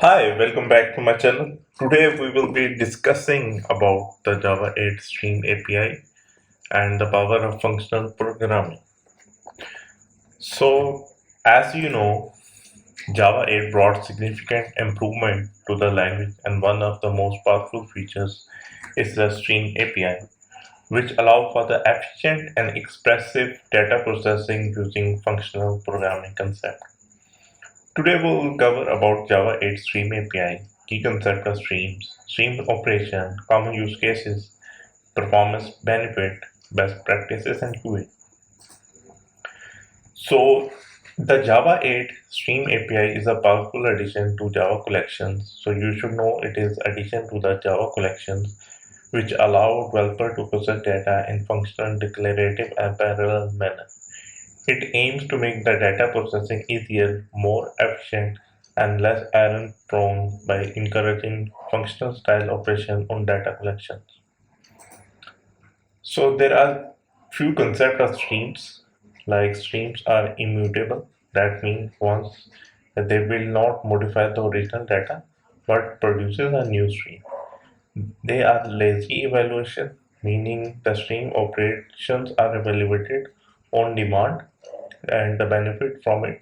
Hi, welcome back to my channel. Today we will be discussing about the Java 8 Stream API and the power of functional programming. So, as you know, Java 8 brought significant improvement to the language, and one of the most powerful features is the Stream API, which allow for the efficient and expressive data processing using functional programming concept. Today we will cover about Java 8 Stream API, key concept of streams, stream operation, common use cases, performance benefit, best practices, and QA. So the Java 8 Stream API is a powerful addition to Java collections. So you should know it is addition to the Java collections, which allow developer to process data in functional, declarative, and parallel manner. It aims to make the data processing easier, more efficient, and less error-prone by encouraging functional-style operation on data collections. So there are few concepts of streams, like streams are immutable. That means once they will not modify the original data, but produces a new stream. They are lazy evaluation, meaning the stream operations are evaluated on demand, and the benefit from it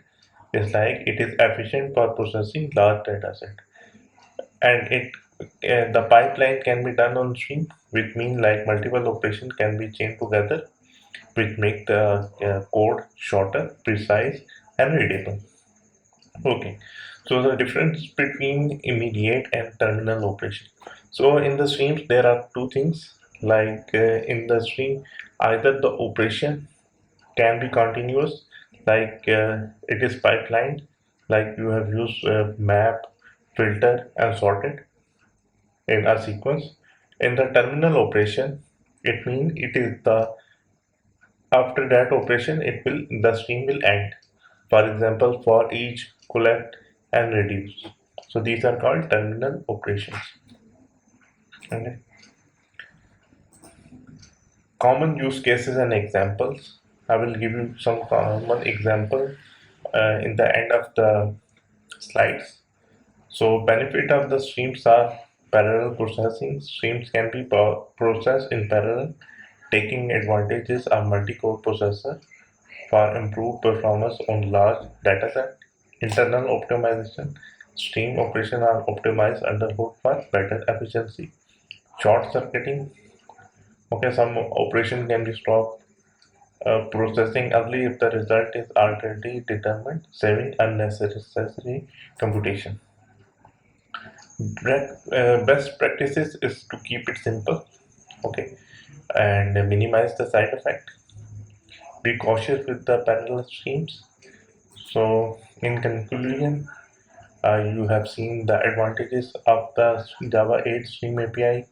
is like it is efficient for processing large data set, and it the pipeline can be done on stream, which means like multiple operations can be chained together, which make the code shorter, precise, and readable. Okay, so the difference between immediate and terminal operation. So in the streams, there are two things. Like in the stream, either the operation can be continuous, like it is pipelined, like you have used map, filter, and sorted in a sequence. In the terminal operation, it means it is the after that operation, it will the stream will end. For example, for each, collect, and reduce. So these are called terminal operations. Okay. Common use cases and examples. I will give you some common example in the end of the slides. So benefit of the streams are parallel processing. Streams can be processed in parallel, taking advantages of multi-core processor for improved performance on large dataset. Internal optimization. Stream operations are optimized under hood for better efficiency. Short circuiting. Okay, some operation can be stopped processing early if the result is already determined, saving unnecessary computation. Best practices is to keep it simple, okay, and minimize the side effect. Be cautious with the parallel streams. So, in conclusion, you have seen the advantages of the Java 8 Stream API,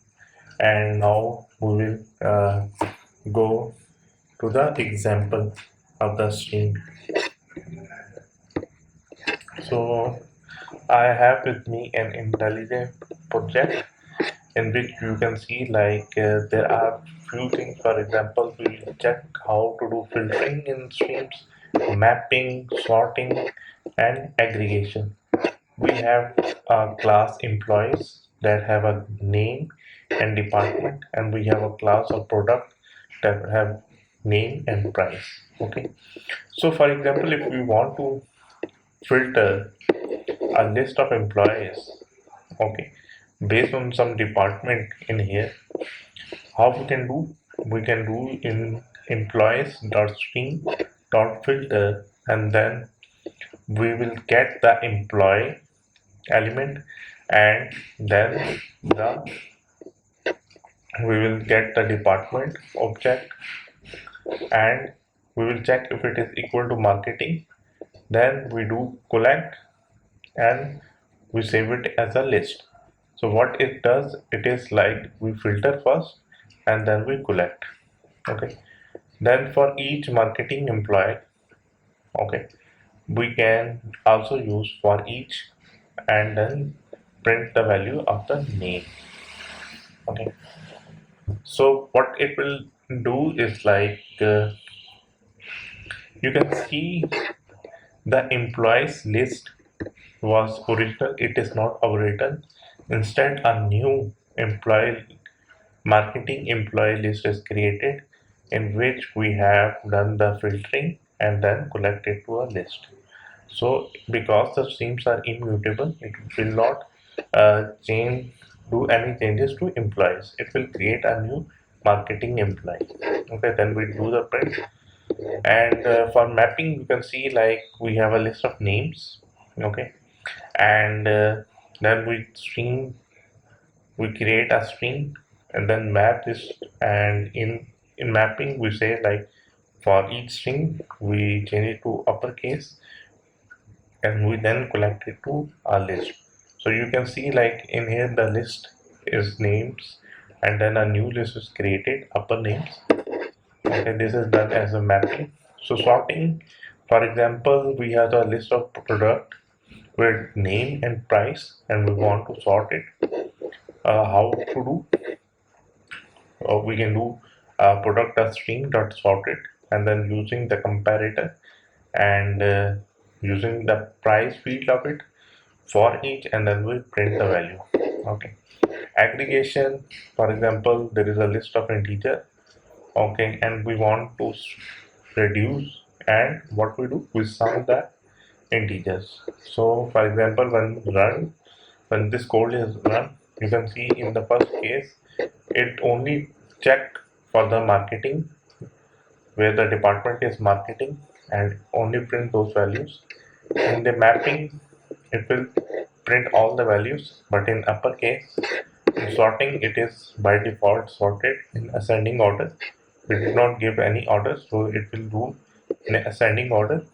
and now we will go to the example of the stream. So, I have with me an intelligent project in which you can see like there are few things. For example, we will check how to do filtering in streams, mapping, sorting, and aggregation. We have a class employees that have a name and department, and we have a class of product that have name and price. Okay, so for example, if we want to filter a list of employees, okay, based on some department in here, how we can do? We can do in employees dot string dot filter, and then we will get the employee element, and then we will get the department object, and we will check if it is equal to marketing. Then we do collect, and we save it as a list. So what it does, it is like we filter first and then we collect. Okay, then for each marketing employee, okay, we can also use for each and then print the value of the name. Okay, so what it will do is like you can see the employees list was original, it is not overwritten. Instead, a new employee marketing employee list is created in which we have done the filtering and then collected to a list. So because the streams are immutable, it will not do any changes to employees. It will create a new marketing employee. Okay, then we do the print. And for mapping, you can see like we have a list of names. Okay, and then we create a string and then map this. And in mapping, we say like for each string we change it to uppercase and we then collect it to our list. So you can see like in here the list is names and then a new list is created, upper names. Okay, this is done as a mapping. So sorting, for example, we have a list of product with name and price and we want to sort it. How to do? We can do product as string dot sorted and then using the comparator and using the price field of it for each and then we print the value. Okay, aggregation, for example, there is a list of integer. Okay, and we want to reduce, and what we do, we sum the integers. So for example, when this code is run, you can see in the first case it only check for the marketing where the department is marketing and only print those values. In the mapping, it will print all the values, but in uppercase, in sorting, it is by default sorted in ascending order. We did not give any order, so it will do in ascending order.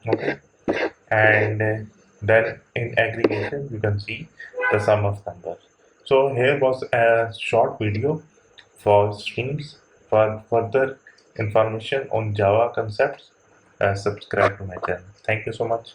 Okay, and then in aggregation, you can see the sum of numbers. So here was a short video for streams. For further information on Java concepts, subscribe to my channel. Thank you so much.